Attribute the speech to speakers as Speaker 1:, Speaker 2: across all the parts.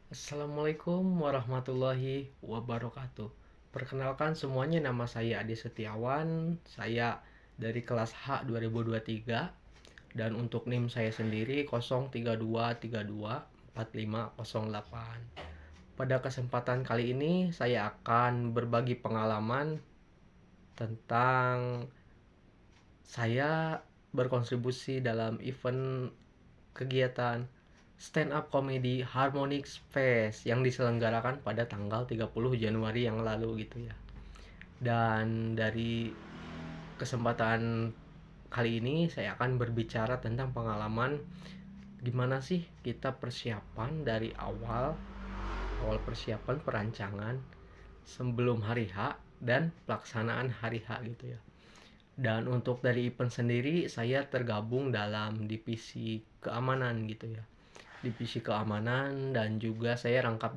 Speaker 1: Assalamualaikum warahmatullahi wabarakatuh. Perkenalkan semuanya, nama saya Adi Setiawan. Saya dari kelas H 2023 dan untuk NIM saya sendiri 0323245508. Pada kesempatan kali ini saya akan berbagi pengalaman tentang saya berkontribusi dalam event kegiatan stand up comedy Harmonix Fest yang diselenggarakan pada tanggal 30 Januari yang lalu gitu ya. Dan dari kesempatan kali ini saya akan berbicara tentang pengalaman gimana sih kita persiapan dari awal persiapan perancangan sebelum hari H dan pelaksanaan hari H gitu ya. Dan untuk dari event sendiri saya tergabung dalam divisi keamanan gitu ya. Divisi keamanan dan juga saya rangkap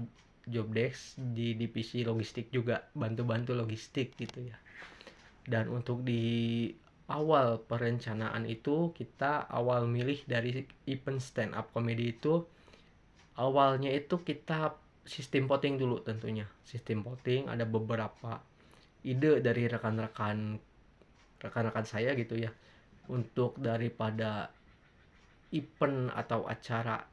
Speaker 1: job desk di divisi logistik juga, bantu-bantu logistik gitu ya. Dan untuk di awal perencanaan itu kita awal milih dari event stand up comedy itu, awalnya itu kita sistem voting dulu tentunya. Sistem voting ada beberapa ide dari rekan-rekan saya gitu ya, untuk daripada event atau acara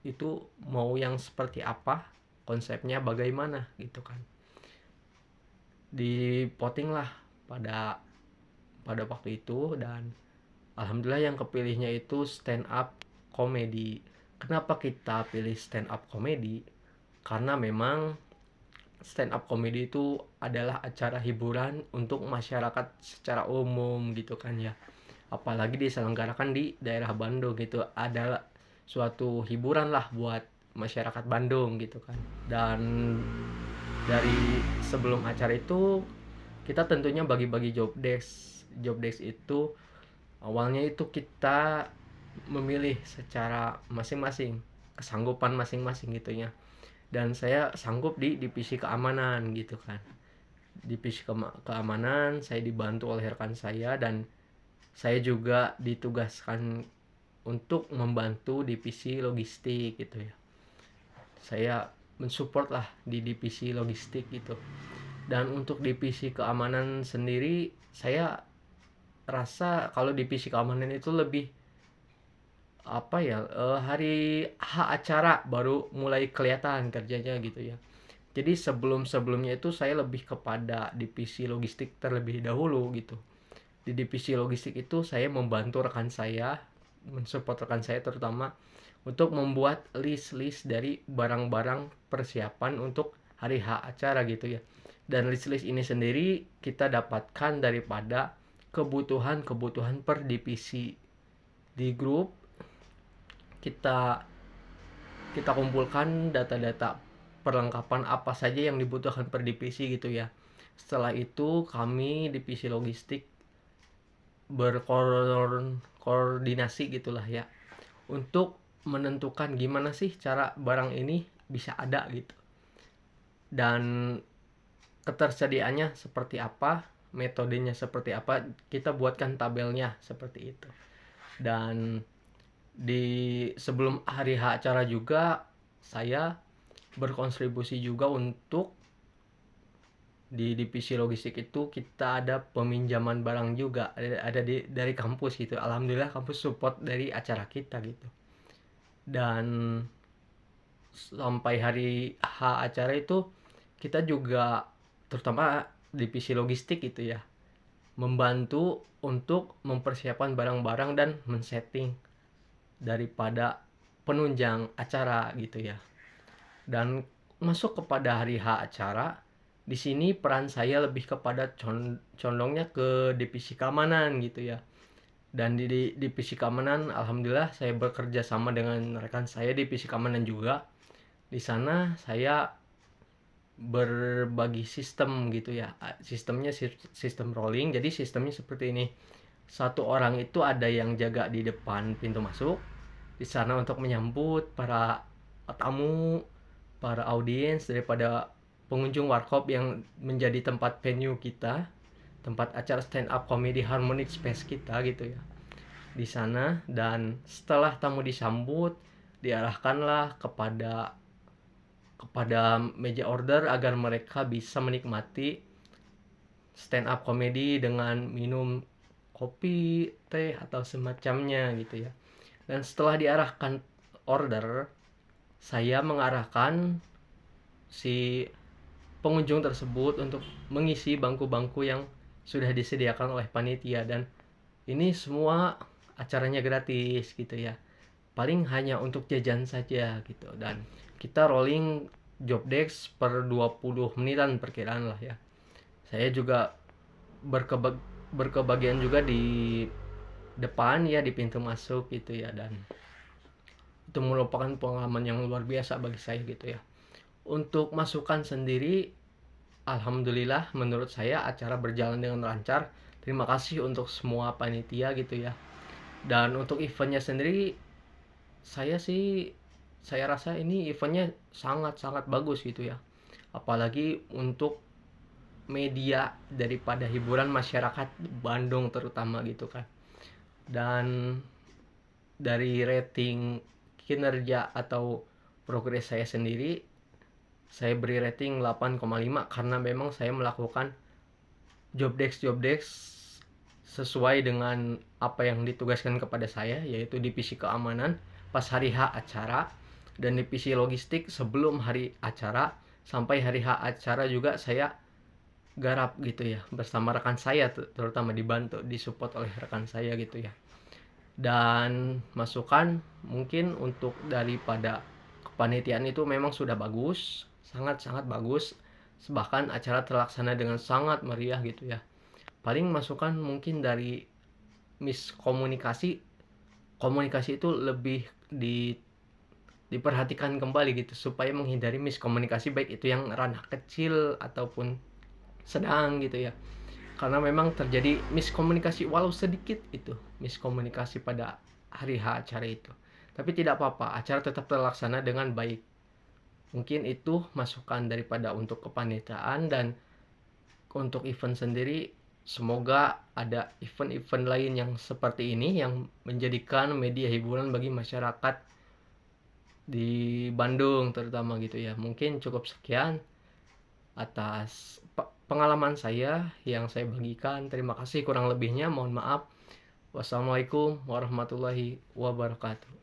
Speaker 1: itu mau yang seperti apa, konsepnya bagaimana gitu kan. Di voting lah pada pada waktu itu, dan alhamdulillah yang kepilihnya itu stand up comedy. Kenapa kita pilih stand up comedy? Karena memang stand up comedy itu adalah acara hiburan untuk masyarakat secara umum gitu kan ya. Apalagi diselenggarakan di daerah Bandung gitu, adalah suatu hiburan lah buat masyarakat Bandung gitu kan. Dan dari sebelum acara itu kita tentunya bagi-bagi job desk itu awalnya itu kita memilih secara masing-masing, kesanggupan masing-masing gitu ya. Dan saya sanggup di divisi keamanan gitu kan. Divisi keamanan saya dibantu oleh rekan saya, dan saya juga ditugaskan untuk membantu divisi logistik gitu ya. Saya mensupport lah di divisi logistik gitu. Dan untuk divisi keamanan sendiri, saya rasa kalau divisi keamanan itu lebih apa ya, hari H acara baru mulai kelihatan kerjanya gitu ya. Jadi sebelumnya itu saya lebih kepada divisi logistik terlebih dahulu gitu. Di divisi logistik itu saya membantu rekan saya, mensupport rekan saya terutama untuk membuat list-list dari barang-barang persiapan untuk hari H acara gitu ya. Dan list-list ini sendiri kita dapatkan daripada kebutuhan-kebutuhan per divisi. Di grup kita kita kumpulkan data-data perlengkapan apa saja yang dibutuhkan per divisi gitu ya. Setelah itu kami divisi logistik berkoordinasi gitulah ya, untuk menentukan gimana sih cara barang ini bisa ada gitu, dan ketersediaannya seperti apa, metodenya seperti apa, kita buatkan tabelnya seperti itu. Dan di sebelum hari H acara juga saya berkontribusi juga untuk di divisi logistik itu kita ada peminjaman barang juga, ada dari kampus gitu. Alhamdulillah kampus support dari acara kita gitu. Dan sampai hari H acara itu kita juga terutama divisi logistik gitu ya, membantu untuk mempersiapkan barang-barang dan men-setting daripada penunjang acara gitu ya. Dan masuk kepada hari H acara, di sini peran saya lebih kepada condongnya ke divisi keamanan gitu ya. Dan di divisi keamanan alhamdulillah saya bekerja sama dengan rekan saya di divisi keamanan juga. Di sana saya berbagi sistem gitu ya. Sistemnya sistem rolling. Jadi sistemnya seperti ini. Satu orang itu ada yang jaga di depan pintu masuk, di sana untuk menyambut para tamu, para audiens daripada pengunjung warkop yang menjadi tempat venue kita, tempat acara stand up comedy Harmonic Space kita gitu ya. Di sana, dan setelah tamu disambut, diarahkanlah kepada kepada meja order agar mereka bisa menikmati stand up komedi dengan minum kopi, teh atau semacamnya gitu ya. Dan setelah diarahkan order, saya mengarahkan si pengunjung tersebut untuk mengisi bangku-bangku yang sudah disediakan oleh panitia, dan ini semua acaranya gratis gitu ya. Paling hanya untuk jajan saja gitu, dan kita rolling job desk per 20 menitan perkiraan lah ya. Saya juga berkebagian juga di depan ya, di pintu masuk gitu ya, dan itu merupakan pengalaman yang luar biasa bagi saya gitu ya. Untuk masukan sendiri, alhamdulillah menurut saya acara berjalan dengan lancar. Terima kasih untuk semua panitia gitu ya. Dan untuk eventnya sendiri, saya rasa ini eventnya sangat-sangat bagus gitu ya. Apalagi untuk media daripada hiburan masyarakat Bandung terutama gitu kan. Dan dari rating kinerja atau progres saya sendiri, saya beri rating 8,5 karena memang saya melakukan job desk sesuai dengan apa yang ditugaskan kepada saya, yaitu divisi keamanan pas hari H acara, dan divisi logistik sebelum hari acara. Sampai hari H acara juga saya garap gitu ya, bersama rekan saya, terutama dibantu disupport oleh rekan saya gitu ya. Dan masukan mungkin untuk daripada kepanitiaan itu memang sudah bagus, sangat-sangat bagus, bahkan acara terlaksana dengan sangat meriah gitu ya. Paling masukan mungkin dari miskomunikasi, komunikasi itu lebih diperhatikan kembali gitu, supaya menghindari miskomunikasi baik itu yang ranah kecil ataupun sedang gitu ya. Karena memang terjadi miskomunikasi walau sedikit itu, miskomunikasi pada hari H acara itu. Tapi tidak apa-apa, acara tetap terlaksana dengan baik. Mungkin itu masukan daripada untuk kepanitiaan. Dan untuk event sendiri, semoga ada event-event lain yang seperti ini yang menjadikan media hiburan bagi masyarakat di Bandung terutama gitu ya. Mungkin cukup sekian atas pengalaman saya yang saya bagikan. Terima kasih, kurang lebihnya mohon maaf. Wassalamualaikum warahmatullahi wabarakatuh.